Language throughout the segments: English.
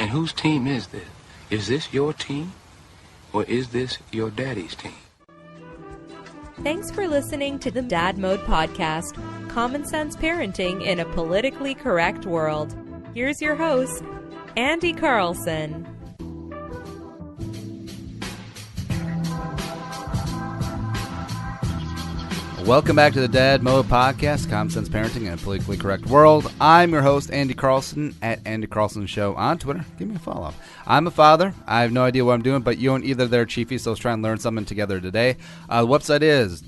And whose team is this? Is this your team, or is this your daddy's team? Thanks for listening to the Dad Mode Podcast, common sense parenting in a politically correct world. Here's your host, Andy Carlson. Welcome back to the Dad Mode Podcast, common sense parenting in a politically correct world. I'm your host, Andy Carlson, at Andy Carlson Show on Twitter. Give me a follow. I'm a father. I have no idea what I'm doing, but you and either there, Chiefy, so let's try and learn something together today. The website is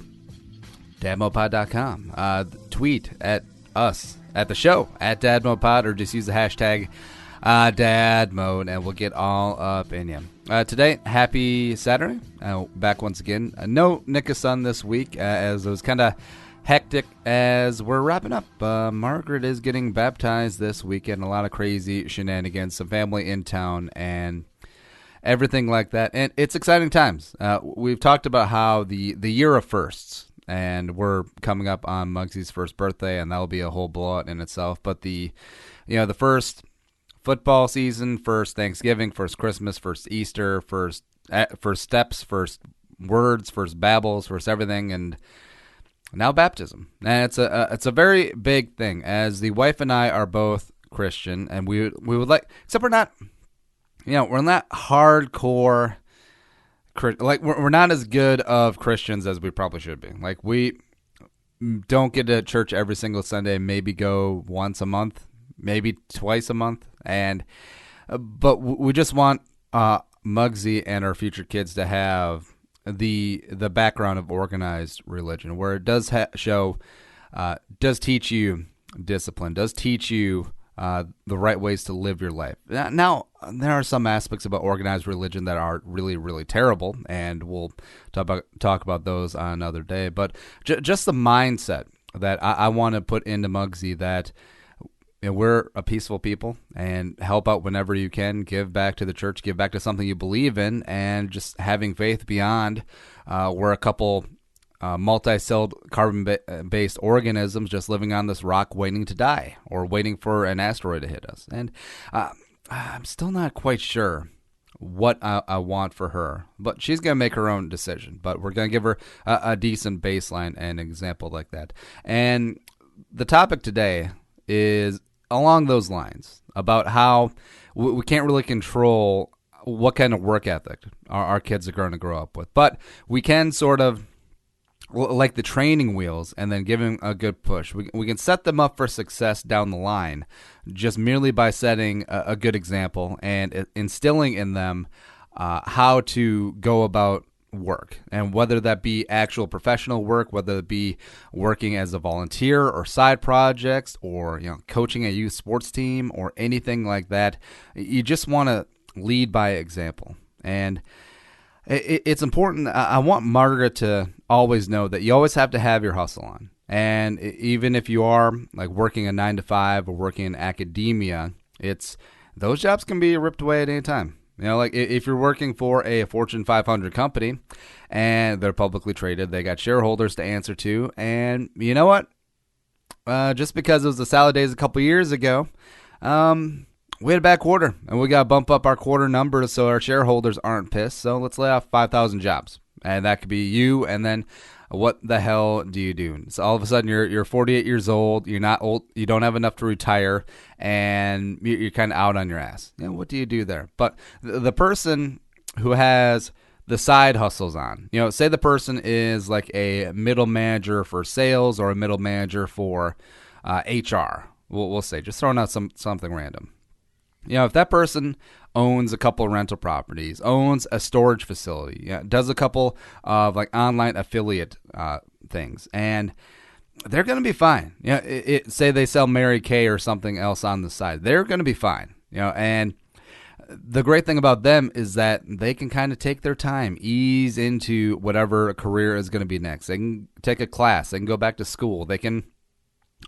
dadmodepod.com. Tweet at us, at the show, at dadmodepod, or just use the hashtag dadmode, and we'll get all up in you. Today, happy Saturday. Back once again. No Nickason this week, as it was kind of hectic as we're wrapping up. Margaret is getting baptized this weekend. A lot of crazy shenanigans, some family in town, and everything like that. And it's exciting times. We've talked about how the year of firsts, and we're coming up on Muggsy's first birthday, and that'll be a whole blowout in itself. But the first football season, first Thanksgiving, first Christmas, first Easter, first steps, first words, first babbles, first everything, and now baptism. And it's a very big thing. As the wife and I are both Christian, and we would like, except we're not hardcore. Like we're not as good of Christians as we probably should be. Like we don't get to church every single Sunday. Maybe go once a month, maybe twice a month. But we just want Muggsy and our future kids to have the background of organized religion, where it does does teach you discipline, does teach you the right ways to live your life. Now, there are some aspects about organized religion that are really, really terrible, and we'll talk about those on another day. But just the mindset that I want to put into Muggsy, that we're a peaceful people, and help out whenever you can, give back to the church, give back to something you believe in, and just having faith beyond we're a couple multi-celled carbon-based organisms just living on this rock waiting to die, or waiting for an asteroid to hit us. And I'm still not quite sure what I want for her, but she's going to make her own decision. But we're going to give her a decent baseline and example like that. And the topic today is along those lines, about how we can't really control what kind of work ethic our kids are going to grow up with, but we can sort of, like the training wheels, and then give them a good push. We can set them up for success down the line just merely by setting a good example and instilling in them how to go about work, and whether that be actual professional work, whether it be working as a volunteer or side projects, or coaching a youth sports team or anything like that. You just want to lead by example, and it's important. I want Margaret to always know that you always have to have your hustle on, and even if you are like working a 9-to-5 or working in academia, those jobs can be ripped away at any time. Like if you're working for a Fortune 500 company and they're publicly traded, they got shareholders to answer to. And you know what? Just because it was the salad days a couple years ago, we had a bad quarter, and we got to bump up our quarter numbers so our shareholders aren't pissed. So let's lay off 5,000 jobs. And that could be you, and then what the hell do you do? So all of a sudden you're 48 years old, you're not old, you don't have enough to retire, and you're kind of out on your ass. What do you do there? But the person who has the side hustles on, say the person is like a middle manager for sales or a middle manager for HR. We'll say, just throwing out something random. If that person owns a couple of rental properties, owns a storage facility, does a couple of like online affiliate things, and they're going to be fine. Say they sell Mary Kay or something else on the side, they're going to be fine. And the great thing about them is that they can kind of take their time, ease into whatever career is going to be next. They can take a class, they can go back to school, they can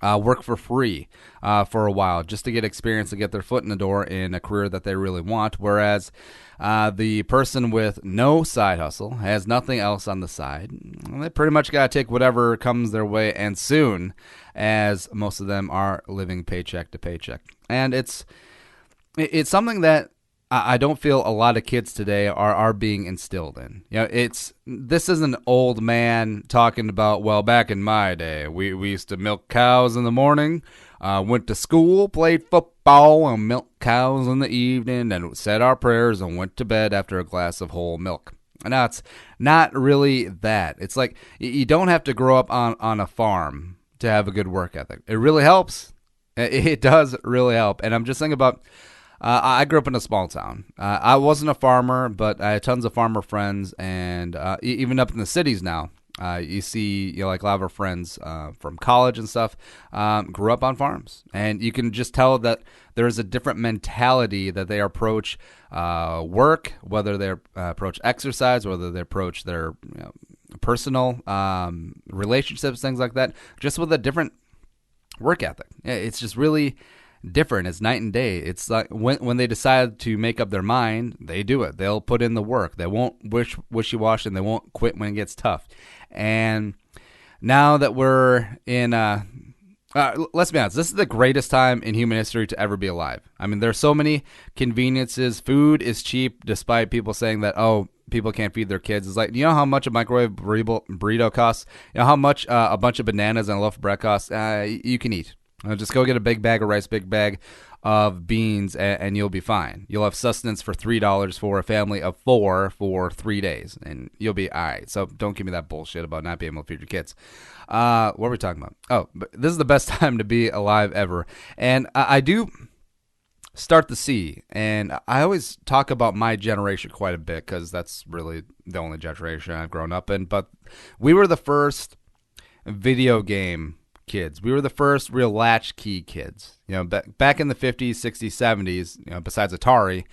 work for free for a while just to get experience, to get their foot in the door in a career that they really want. Whereas the person with no side hustle has nothing else on the side. They pretty much got to take whatever comes their way, and soon, as most of them are living paycheck to paycheck. And it's something that I don't feel a lot of kids today are being instilled in. This is an old man talking about, well, back in my day, we used to milk cows in the morning, went to school, played football, and milked cows in the evening, and said our prayers and went to bed after a glass of whole milk. Now, it's not really that. It's like you don't have to grow up on a farm to have a good work ethic. It really helps. It does really help. And I'm just thinking about, I grew up in a small town. I wasn't a farmer, but I had tons of farmer friends, and even up in the cities now, you see, like a lot of our friends from college and stuff grew up on farms, and you can just tell that there's a different mentality that they approach work, whether they approach exercise, whether they approach their personal relationships, things like that, just with a different work ethic. It's just really different. It's night and day. It's like when they decide to make up their mind, they do it. They'll put in the work. They won't wishy-washy, and they won't quit when it gets tough. And now that we're in, let's be honest, this is the greatest time in human history to ever be alive. I mean, there's so many conveniences. Food is cheap, despite people saying that, oh, people can't feed their kids. It's like, you know how much a microwave burrito costs? You know how much a bunch of bananas and a loaf of bread costs? You can eat. Just go get a big bag of rice, big bag of beans, and you'll be fine. You'll have sustenance for $3 for a family of 4 for 3 days, and you'll be all right. So don't give me that bullshit about not being able to feed your kids. What were we talking about? Oh, but this is the best time to be alive ever. And I do start to see, and I always talk about my generation quite a bit because that's really the only generation I've grown up in. But we were the first video game kids. We were the first real latchkey kids. Back in the 50s, 60s, 70s, besides Atari,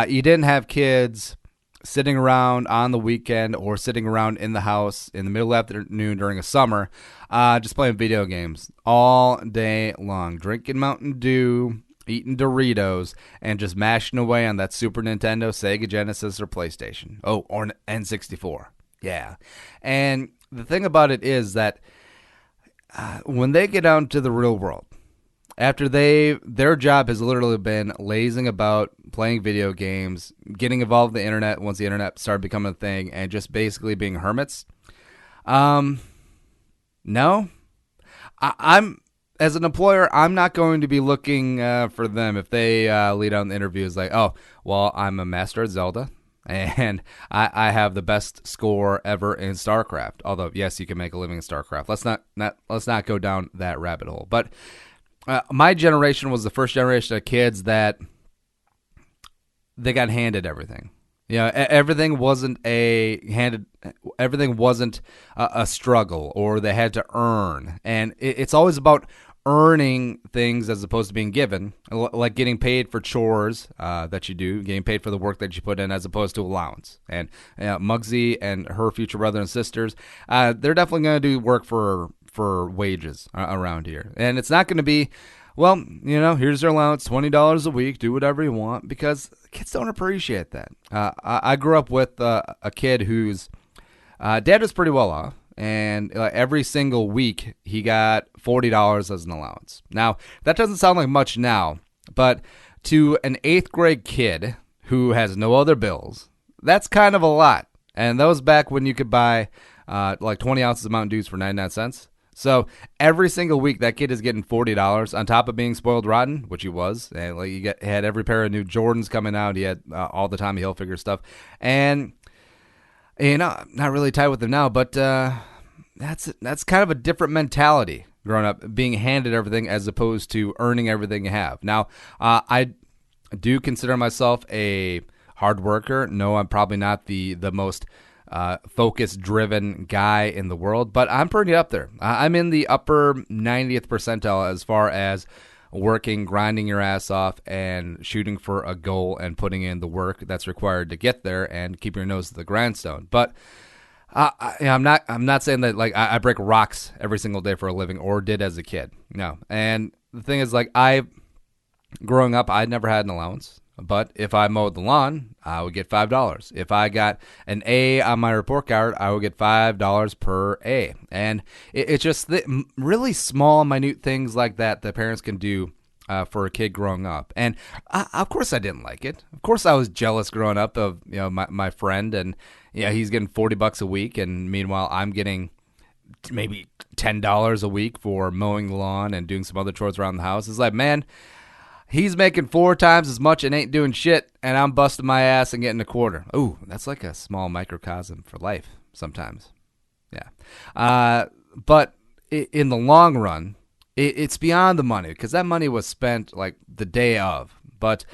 you didn't have kids sitting around on the weekend or sitting around in the house in the middle of the afternoon during a summer, just playing video games all day long, drinking Mountain Dew, eating Doritos, and just mashing away on that Super Nintendo, Sega Genesis, or PlayStation. Oh, or N64. Yeah. And the thing about it is that when they get out into the real world, after their job has literally been lazing about, playing video games, getting involved in the internet once the internet started becoming a thing, and just basically being hermits. No, I'm as an employer, I'm not going to be looking for them if they lead on the interviews like, oh, well, I'm a master at Zelda, and I have the best score ever in StarCraft. Although, yes, you can make a living in StarCraft. Let's not go down that rabbit hole. But my generation was the first generation of kids that they got handed everything. Everything wasn't a struggle, or they had to earn. And it's always about earning things as opposed to being given, like getting paid for chores that you do, getting paid for the work that you put in as opposed to allowance. And Muggsy and her future brother and sisters, they're definitely going to do work for wages around here. And it's not going to be, well, here's your allowance, $20 a week, do whatever you want, because kids don't appreciate that. I grew up with a kid whose dad was pretty well off, and every single week he got $40 as an allowance. Now, that doesn't sound like much now, but to an 8th grade kid who has no other bills, that's kind of a lot. And that was back when you could buy like 20 ounces of Mountain Dews for 99 cents. So every single week, that kid is getting $40 on top of being spoiled rotten, which he was. And he had every pair of new Jordans coming out. He had all the Tommy Hilfiger stuff. And, not really tight with them now, but that's kind of a different mentality growing up, being handed everything as opposed to earning everything you have. Now, I do consider myself a hard worker. No, I'm probably not the most focus-driven guy in the world, but I'm pretty up there. I'm in the upper 90th percentile as far as working, grinding your ass off, and shooting for a goal and putting in the work that's required to get there and keep your nose to the grindstone. But I'm not saying that like I break rocks every single day for a living or did as a kid. No. And the thing is, like, growing up, I never had an allowance. But if I mowed the lawn, I would get $5. If I got an A on my report card, I would get $5 per A. And it's just really small, minute things like that parents can do for a kid growing up. And of course I didn't like it. Of course I was jealous growing up of my friend, and he's getting $40 a week, and meanwhile I'm getting maybe $10 a week for mowing the lawn and doing some other chores around the house. It's like, man, he's making 4 times as much and ain't doing shit, and I'm busting my ass and getting a quarter. Ooh, that's like a small microcosm for life sometimes. Yeah. But in the long run, it's beyond the money, because that money was spent like the day of. But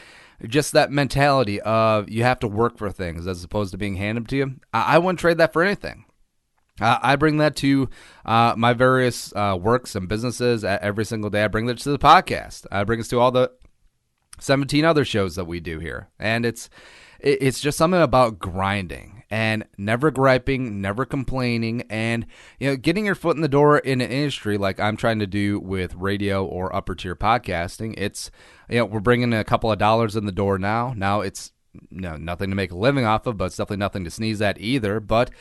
just that mentality of you have to work for things as opposed to being handed to you, I wouldn't trade that for anything. I bring that to my various works and businesses every single day. I bring that to the podcast. I bring it to all the 17 other shows that we do here. And it's just something about grinding and never griping, never complaining, and getting your foot in the door in an industry like I'm trying to do with radio or upper tier podcasting. It's we're bringing a couple of dollars in the door now. Now it's nothing to make a living off of, but it's definitely nothing to sneeze at either. But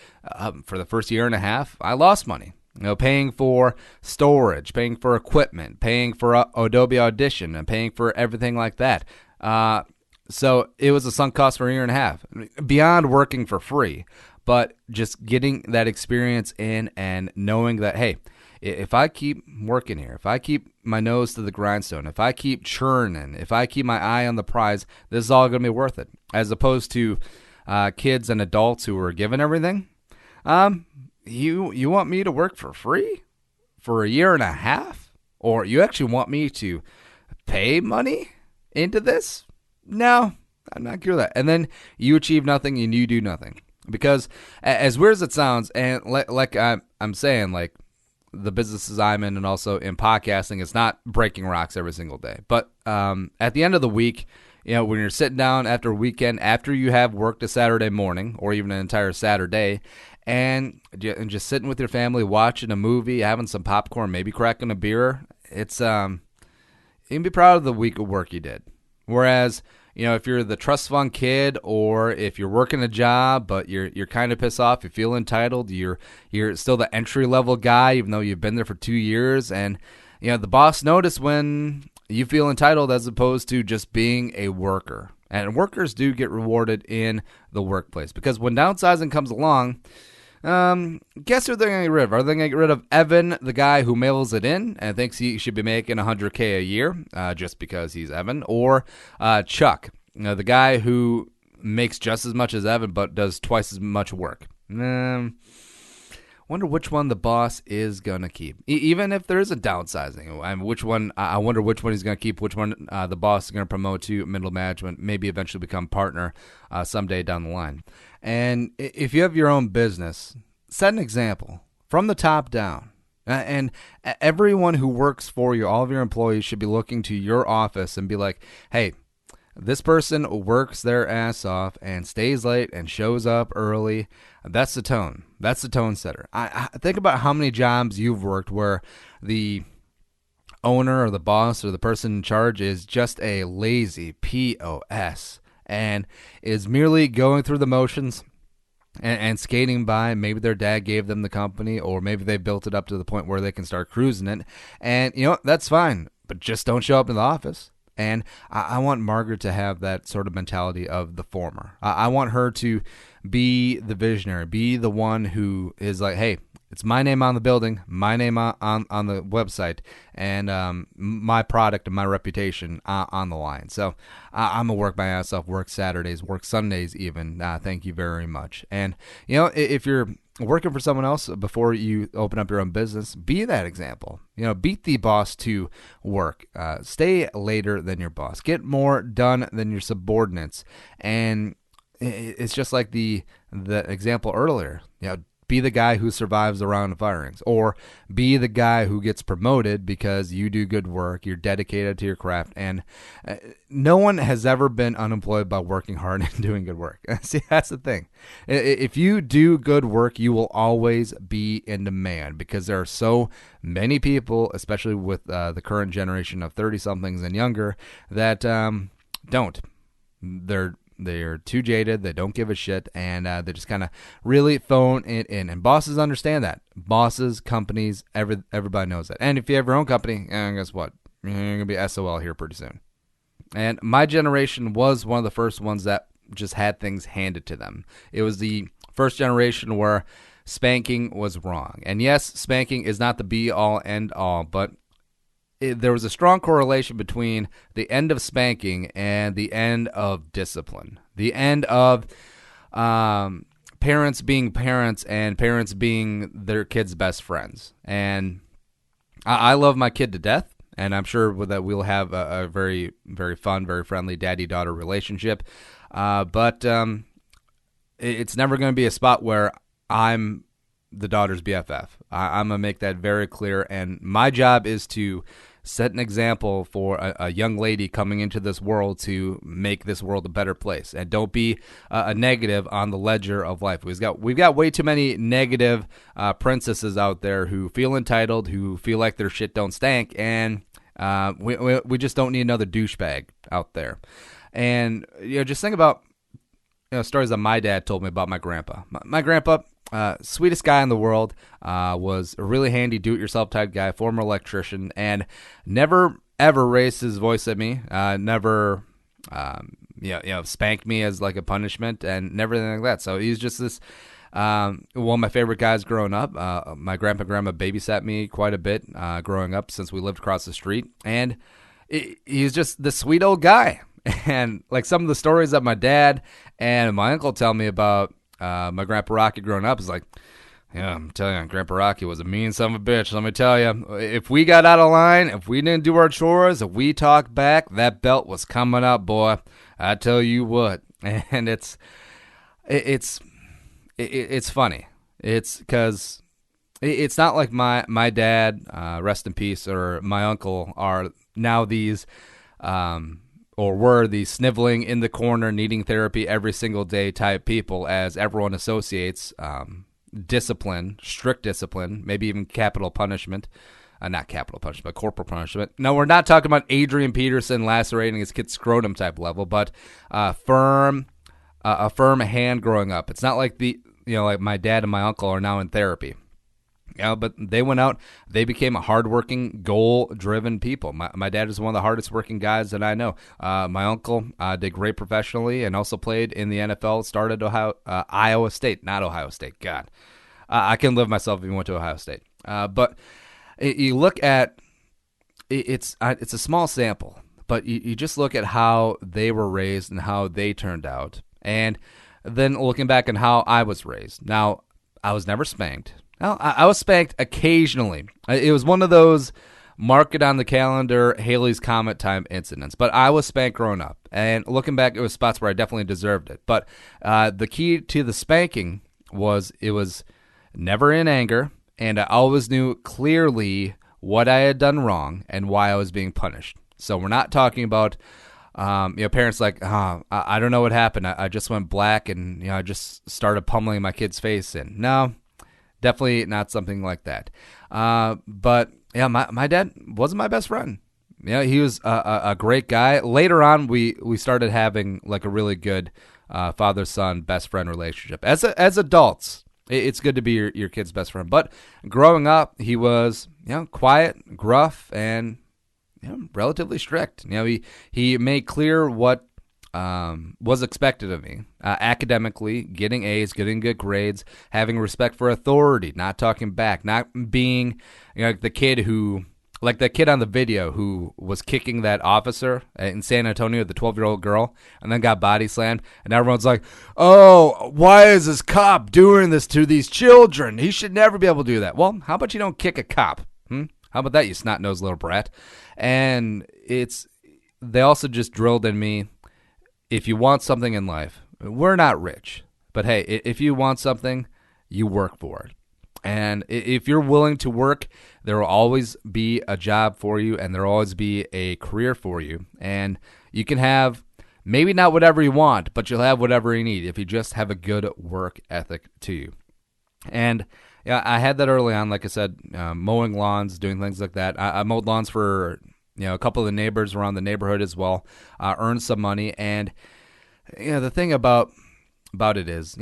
for the first year and a half, I lost money. Paying for storage, paying for equipment, paying for Adobe Audition, and paying for everything like that. So it was a sunk cost for a year and a half, beyond working for free, but just getting that experience in and knowing that, hey, if I keep working here, if I keep my nose to the grindstone, if I keep churning, if I keep my eye on the prize, this is all going to be worth it. As opposed to kids and adults who are given everything. You want me to work for free for a year and a half? Or you actually want me to pay money into this? No, I'm not good with that. And then you achieve nothing and you do nothing. Because as weird as it sounds, and like I'm saying, like the businesses I'm in and also in podcasting, it's not breaking rocks every single day. But at the end of the week, when you're sitting down after a weekend, after you have worked a Saturday morning or even an entire Saturday, and just sitting with your family, watching a movie, having some popcorn, maybe cracking a beer, it's you can be proud of the week of work you did. Whereas, if you're the trust fund kid, or if you're working a job but you're kind of pissed off, you feel entitled, you're still the entry level guy even though you've been there for 2 years, and the boss notice when you feel entitled as opposed to just being a worker. And workers do get rewarded in the workplace, because when downsizing comes along, guess who they're going to get rid of? Are they going to get rid of Evan, the guy who mails it in and thinks he should be making $100K a year just because he's Evan? Or Chuck, the guy who makes just as much as Evan but does twice as much work? Wonder which one the boss is going to keep. Even if there is a downsizing, I wonder which one he's going to keep, which one the boss is going to promote to middle management, maybe eventually become partner someday down the line. And if you have your own business, set an example from the top down. And everyone who works for you, all of your employees, should be looking to your office and be like, hey, this person works their ass off and stays late and shows up early. That's the tone. That's the tone setter. I think about how many jobs you've worked where the owner or the boss or the person in charge is just a lazy POS and is merely going through the motions and skating by. Maybe their dad gave them the company, or maybe they built it up to the point where they can start cruising it. And, that's fine, but just don't show up in the office. And I want Margaret to have that sort of mentality of the former. I want her to be the visionary, be the one who is like, hey, it's my name on the building, my name on the website, and my product and my reputation on the line. So I'm going to work my ass off, work Saturdays, work Sundays even. Thank you very much. And, if you're working for someone else before you open up your own business, be that example. Beat the boss to work. Stay later than your boss. Get more done than your subordinates. And it's just like the example earlier. Be the guy who survives the round of firings, or be the guy who gets promoted because you do good work, you're dedicated to your craft, and no one has ever been unemployed by working hard and doing good work. See, that's the thing. If you do good work, you will always be in demand, because there are so many people, especially with the current generation of 30-somethings and younger, that don't. They're too jaded, they don't give a shit, and they just kind of really phone it in. And bosses understand that. Bosses, companies, everybody knows that. And if you have your own company, guess what? You're going to be SOL here pretty soon. And my generation was one of the first ones that just had things handed to them. It was the first generation where spanking was wrong. And yes, spanking is not the be-all, end-all, but there was a strong correlation between the end of spanking and the end of discipline. The end of parents being parents and parents being their kids' best friends. And I love my kid to death, and I'm sure that we'll have a very, very fun, very friendly daddy-daughter relationship. But it's never going to be a spot where I'm the daughter's BFF. I'm going to make that very clear, and my job is to set an example for a young lady coming into this world to make this world a better place. And don't be a negative on the ledger of life. We've got way too many negative princesses out there who feel entitled, who feel like their shit don't stank, and we just don't need another douchebag out there. And just think about stories that my dad told me about my grandpa. My grandpa, sweetest guy in the world, was a really handy do-it-yourself type guy, former electrician, and never ever raised his voice at me. Never, spanked me as like a punishment, and never anything like that. So he's just this one of my favorite guys growing up. My grandpa and grandma babysat me quite a bit growing up since we lived across the street, and he's just this sweet old guy. And like some of the stories that my dad and my uncle tell me about my Grandpa Rocky growing up is like, yeah, I'm telling you, Grandpa Rocky was a mean son of a bitch. Let me tell you, if we got out of line, if we didn't do our chores, if we talked back, that belt was coming up, boy. I tell you what. And it's funny. It's because it's not like my dad, rest in peace, or my uncle are now these or were the sniveling in the corner, needing therapy every single day type people, as everyone associates discipline, strict discipline, maybe even capital punishment. Not capital punishment, but corporal punishment. No, we're not talking about Adrian Peterson lacerating his kid's scrotum type level, but a firm hand growing up. It's not like like my dad and my uncle are now in therapy. But they went out, they became a hardworking, goal-driven people. My dad is one of the hardest working guys that I know. My uncle did great professionally and also played in the NFL, started Iowa State, not Ohio State. God, I can live myself if he went to Ohio State. But you look at, it's a small sample, but you just look at how they were raised and how they turned out. And then looking back on how I was raised. Now, I was never spanked. Well, I was spanked occasionally. It was one of those mark it on the calendar, Haley's Comet time incidents. But I was spanked growing up. And looking back, it was spots where I definitely deserved it. But the key to the spanking was it was never in anger. And I always knew clearly what I had done wrong and why I was being punished. So we're not talking about parents like, I don't know what happened. I just went black and I just started pummeling my kid's face in. No. Definitely not something like that. But yeah, my dad wasn't my best friend. Yeah, he was a great guy. Later on, we started having like a really good father-son best friend relationship. As adults, it's good to be your kid's best friend. But growing up, he was quiet, gruff, and relatively strict. He made clear what was expected of me academically, getting A's, getting good grades, having respect for authority, not talking back, not being the kid who, like that kid on the video who was kicking that officer in San Antonio, the 12-year-old girl, and then got body slammed, and everyone's like, oh, why is this cop doing this to these children? He should never be able to do that. Well, how about you don't kick a cop? How about that, you snot-nosed little brat? And they also just drilled in me, if you want something in life, we're not rich, but hey, if you want something, you work for it. And if you're willing to work, there will always be a job for you, and there will always be a career for you. And you can have maybe not whatever you want, but you'll have whatever you need if you just have a good work ethic to you. And I had that early on, like I said, mowing lawns, doing things like that. I mowed lawns for a couple of the neighbors around the neighborhood as well, earned some money. And the thing about it is,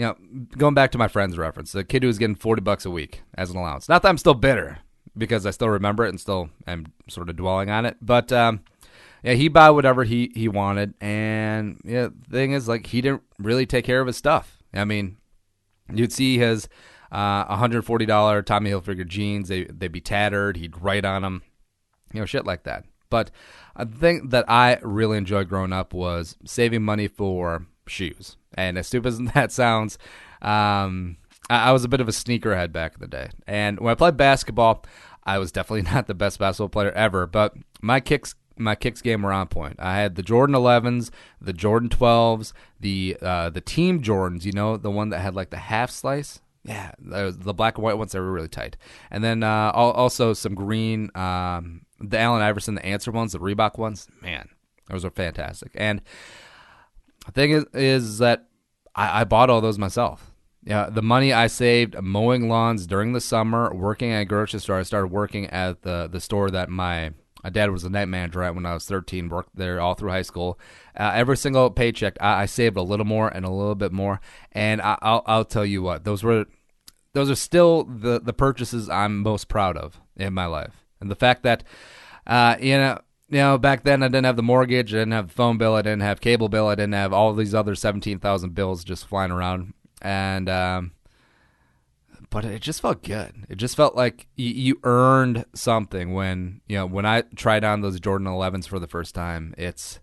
going back to my friend's reference, the kid who was getting $40 a week as an allowance. Not that I'm still bitter, because I still remember it and still am sort of dwelling on it. But yeah, he bought whatever he wanted, and yeah, the thing is, like, he didn't really take care of his stuff. I mean, you'd see his $140 Tommy Hilfiger jeans; they'd be tattered. He'd write on them, shit like that. But a thing that I really enjoyed growing up was saving money for shoes. And as stupid as that sounds, I was a bit of a sneakerhead back in the day. And when I played basketball, I was definitely not the best basketball player ever, but my kicks game were on point. I had the Jordan 11s, the Jordan 12s, the team Jordans, the one that had like the half slice. Yeah, the black and white ones that were really tight. And then also some green, the Allen Iverson, the Answer ones, the Reebok ones. Man, those are fantastic. And the thing is that I bought all those myself. Yeah, the money I saved mowing lawns during the summer, working at a grocery store. I started working at the store that my dad was a night manager at when I was 13, worked there all through high school. Every single paycheck, I saved a little more and a little bit more. And I'll tell you what, those are still the purchases I'm most proud of in my life. And the fact that, back then I didn't have the mortgage, I didn't have the phone bill, I didn't have cable bill, I didn't have all these other 17,000 bills just flying around. And but it just felt good. It just felt like you earned something when I tried on those Jordan 11s for the first time. It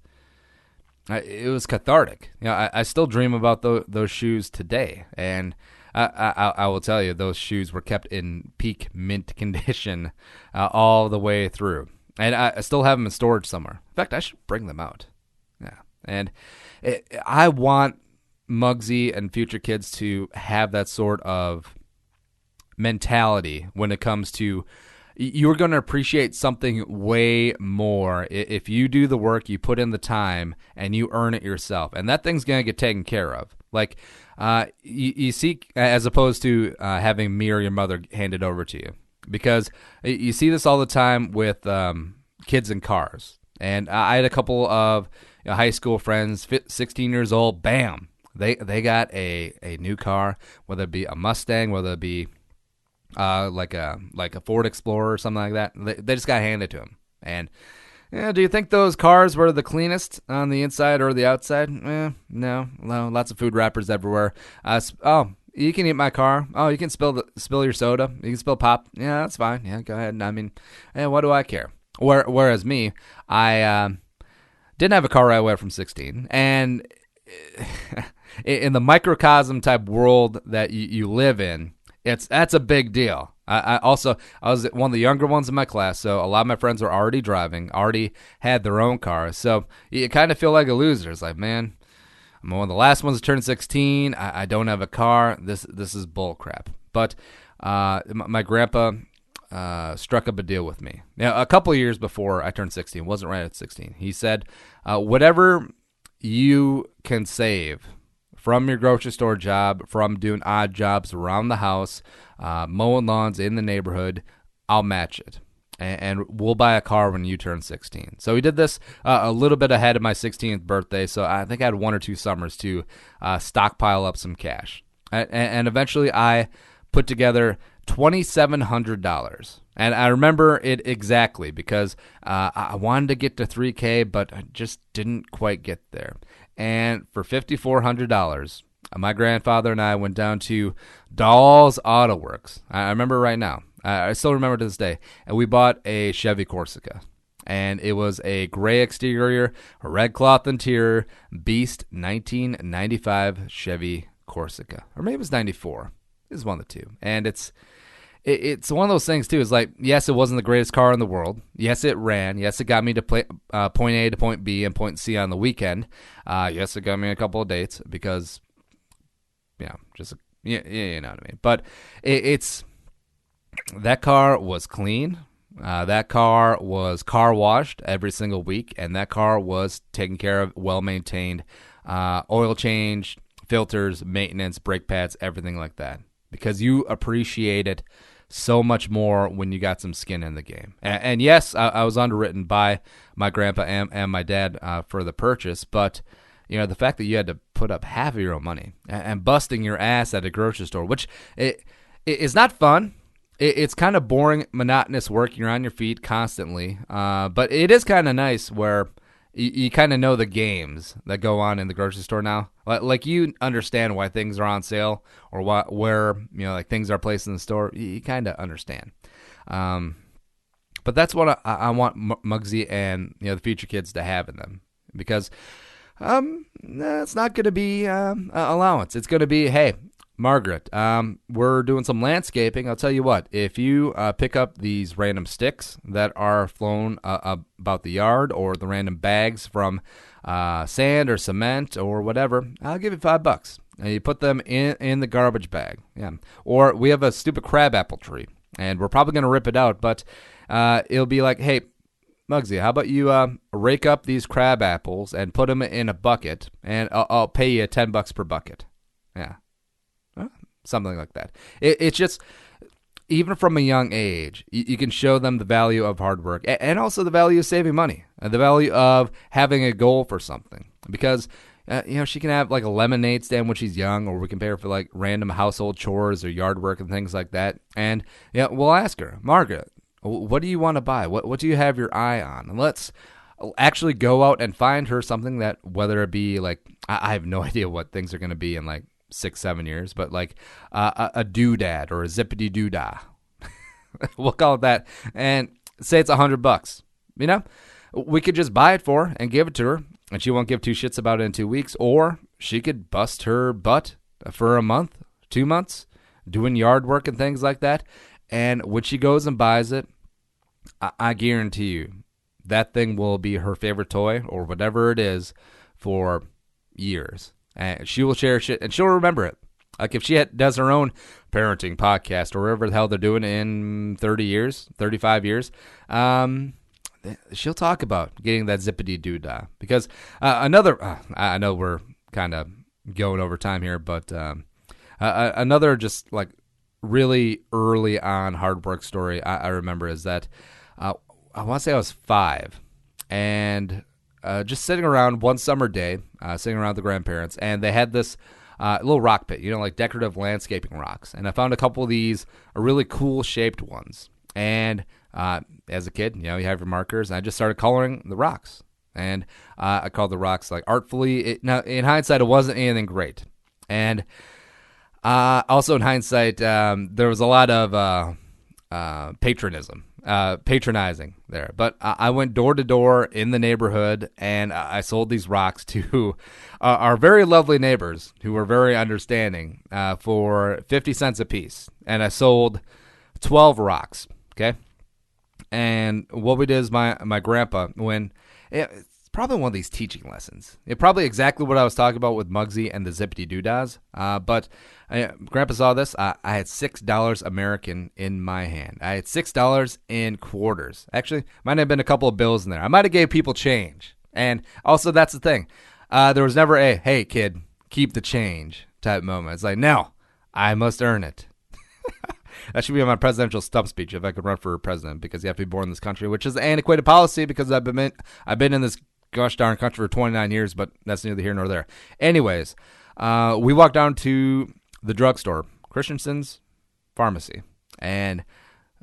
was cathartic. I still dream about those shoes today, and I will tell you, those shoes were kept in peak mint condition all the way through, and I still have them in storage somewhere. In fact, I should bring them out. Yeah, and I want Muggsy and future kids to have that sort of mentality when it comes to, you're going to appreciate something way more if you do the work, you put in the time, and you earn it yourself. And that thing's going to get taken care of. Like, you see, as opposed to having me or your mother handed over to you. Because you see this all the time with kids in cars. And I had a couple of high school friends, 16 years old, bam, they got a new car, whether it be a Mustang, whether it be like a Ford Explorer or something like that. They just got handed to them. And do you think those cars were the cleanest on the inside or the outside? No. Lots of food wrappers everywhere. You can eat my car. Oh, you can spill your soda. You can spill pop. Yeah, that's fine. Yeah, go ahead. I mean, what do I care? Whereas me, I didn't have a car right away from 16, and in the microcosm type world that you live in, that's a big deal. I was one of the younger ones in my class, so a lot of my friends were already driving, already had their own cars. So you kind of feel like a loser. It's like, man, I'm one of the last ones to turn 16. I don't have a car. This is bull crap. But my grandpa struck up a deal with me. Now, a couple of years before I turned 16, wasn't right at 16. He said, whatever you can save from your grocery store job, from doing odd jobs around the house, mowing lawns in the neighborhood, I'll match it. And we'll buy a car when you turn 16. So he did this a little bit ahead of my 16th birthday, so I think I had 1 or 2 summers to stockpile up some cash. And eventually I put together $2,700. And I remember it exactly because I wanted to get to $3,000, but I just didn't quite get there. And for $5,400, my grandfather and I went down to Dahl's Auto Works. I remember right now. I still remember to this day. And we bought a Chevy Corsica. And it was a gray exterior, a red cloth interior, Beast 1995 Chevy Corsica. Or maybe it was 94. It was one of the two. And it's one of those things, too. It's like, yes, it wasn't the greatest car in the world. Yes, it ran. Yes, it got me to point A to point B and point C on the weekend. Yes, it got me a couple of dates because, you know what I mean. But it's that car was clean. That car was car washed every single week, and that car was taken care of, well maintained, oil change, filters, maintenance, brake pads, everything like that. Because you appreciate it so much more when you got some skin in the game. And yes, I was underwritten by my grandpa and my dad for the purchase, but the fact that you had to put up half of your own money and busting your ass at a grocery store, which is not fun. it's kind of boring, monotonous work. You're on your feet constantly. But it is kind of nice where you kind of know the games that go on in the grocery store now. Like you understand why things are on sale or where like things are placed in the store. You kind of understand. But that's what I want Muggsy and the future kids to have in them, because it's not going to be allowance. It's going to be, hey, Margaret, we're doing some landscaping. I'll tell you what, if you pick up these random sticks that are flown about the yard, or the random bags from sand or cement or whatever, I'll give you $5. And you put them in the garbage bag. Yeah. Or we have a stupid crabapple tree, and we're probably going to rip it out, but it'll be like, hey, Muggsy, how about you rake up these crab apples and put them in a bucket, and I'll pay you $10 per bucket. Yeah. Something like that. It's just, even from a young age, you can show them the value of hard work, and also the value of saving money, and the value of having a goal for something. Because she can have like a lemonade stand when she's young, or we can pay her for like random household chores or yard work and things like that. And we'll ask her, Margaret, what do you want to buy? What do you have your eye on? And let's actually go out and find her something that, whether it be like, I have no idea what things are going to be in like 6-7 years, but like a doodad or a zippity doodah, we'll call it that, and say it's $100. We could just buy it for her and give it to her, and she won't give two shits about it in 2 weeks. Or she could bust her butt for a month, 2 months, doing yard work and things like that. And when she goes and buys it, I guarantee you that thing will be her favorite toy or whatever it is for years. And she will cherish it, and she'll remember it. Like if she does her own parenting podcast or whatever the hell they're doing in 30 years, 35 years, she'll talk about getting that zippity doodah. Because another, I know we're kind of going over time here, but another just like really early on hard work story I remember is that I want to say I was 5, and just sitting around one summer day, sitting around with the grandparents, and they had this little rock pit, like decorative landscaping rocks. And I found a couple of these really cool shaped ones. And as a kid, you have your markers, and I just started coloring the rocks. And I called the rocks like artfully. Now, in hindsight, it wasn't anything great. And also in hindsight, there was a lot of patronizing there. But I went door to door in the neighborhood, and I sold these rocks to our very lovely neighbors who were very understanding for 50 cents a piece. And I sold 12 rocks, okay? And what we did is my grandpa, it's probably one of these teaching lessons. It's probably exactly what I was talking about with Muggsy and the zippity doodahs. But Grandpa saw this. I had $6 American in my hand. I had $6 in quarters. Actually, might have been a couple of bills in there. I might have gave people change. And also, that's the thing. There was never a, hey, kid, keep the change type moment. It's like, no, I must earn it. That should be my presidential stump speech if I could run for president, because you have to be born in this country, which is an antiquated policy because I've been in this gosh darn country for 29 years, but that's neither here nor there. Anyways, we walked down to the drugstore, Christensen's Pharmacy, and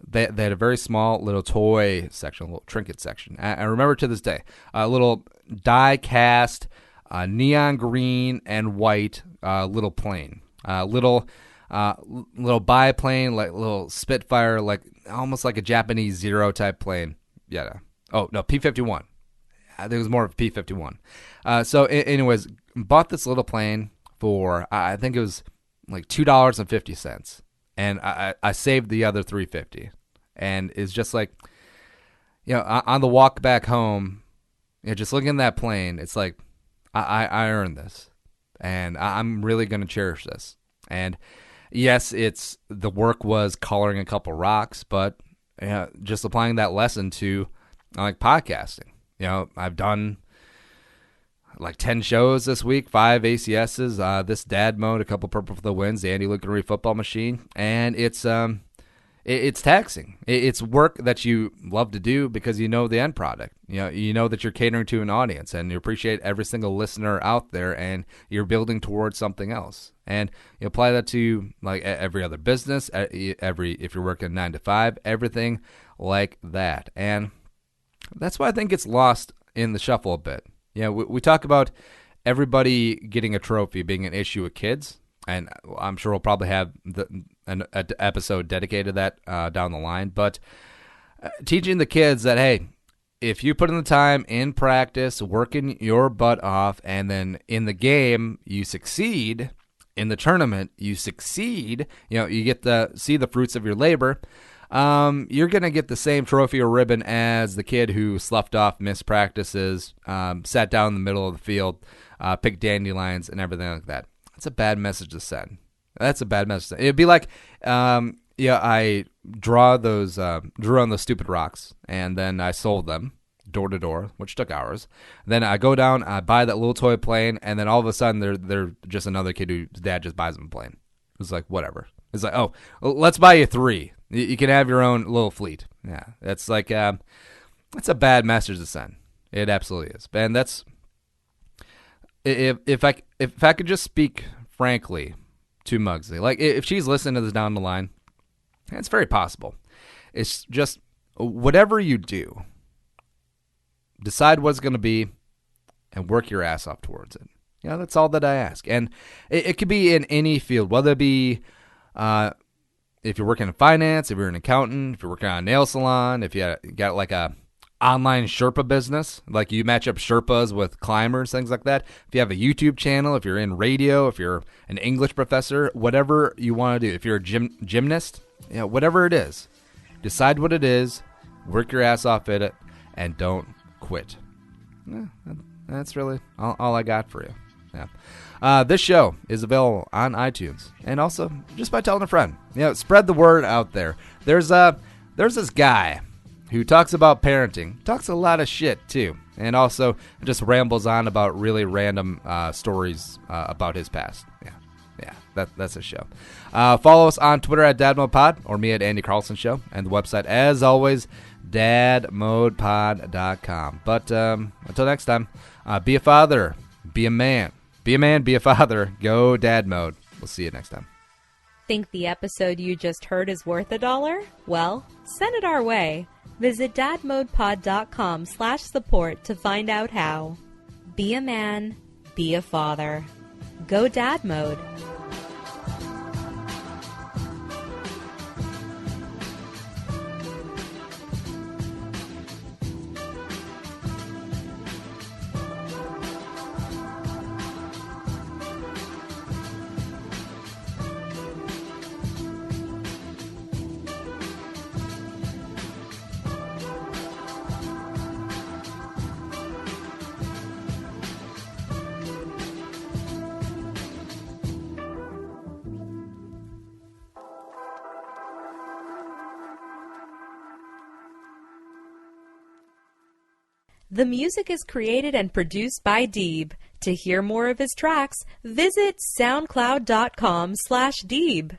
they had a very small little toy section, a little trinket section. I remember to this day, a little die-cast neon green and white little plane, little biplane, like little Spitfire, like almost like a Japanese Zero type plane. Yeah. Oh no, P-51. I think it was more of a P-51. So anyways, bought this little plane for I think it was like $2.50, and I saved the other $3.50, and it's just like, on the walk back home, just looking at that plane, it's like I earned this, and I'm really going to cherish this. And yes, the work was coloring a couple rocks, but just applying that lesson to like podcasting. I've done like 10 shows this week, 5 ACSs, this dad mode, a couple Purple for the Wins, the Andy Lucanary football machine, and it's it's taxing. It's work that you love to do because you know the end product. You know that you're catering to an audience, and you appreciate every single listener out there, and you're building towards something else. And you apply that to like every other business, if you're working 9 to 5, everything like that. And that's why I think it's lost in the shuffle a bit. We talk about everybody getting a trophy being an issue with kids, and I'm sure we'll probably have an episode dedicated to that down the line. But teaching the kids that, hey, if you put in the time in practice, working your butt off, and then in the game you succeed, in the tournament you succeed, you get to see the fruits of your labor, you're going to get the same trophy or ribbon as the kid who sloughed off, missed practices, sat down in the middle of the field, picked dandelions and everything like that. That's a bad message to send. That's a bad message. It'd be like, I drew on those stupid rocks, and then I sold them door to door, which took hours. Then I go down, I buy that little toy plane, and then all of a sudden they're just another kid whose dad just buys them a plane. It's like, whatever. It's like, oh, let's buy you 3. You can have your own little fleet. Yeah, that's like, that's a bad message to send. It absolutely is. And that's, if I could just speak frankly to Muggsy, like if she's listening to this down the line, it's very possible. It's just whatever you do, decide what it's going to be and work your ass off towards it. That's all that I ask. And it could be in any field, whether it be if you're working in finance, if you're an accountant, if you're working on a nail salon, if you got like a online Sherpa business, like you match up Sherpas with climbers, things like that. If you have a YouTube channel, if you're in radio, if you're an English professor, whatever you want to do. If you're a gymnast, whatever it is, decide what it is, work your ass off at it, and don't quit. That's really all I got for you. This show is available on iTunes, and also just by telling a friend. Spread the word out there. There's this guy who talks about parenting, talks a lot of shit too, and also just rambles on about really random stories about his past. That's a show. Follow us on Twitter at DadModePod, or me at Andy Carlson Show, and the website, as always, dadmodepod.com. But until next time, be a father, be a man, be a father, go dad mode. We'll see you next time. Think the episode you just heard is worth $1? Well, send it our way. Visit dadmodepod.com/support to find out how. Be a man, be a father. Go dad mode. The music is created and produced by Deeb. To hear more of his tracks, visit soundcloud.com/Deeb.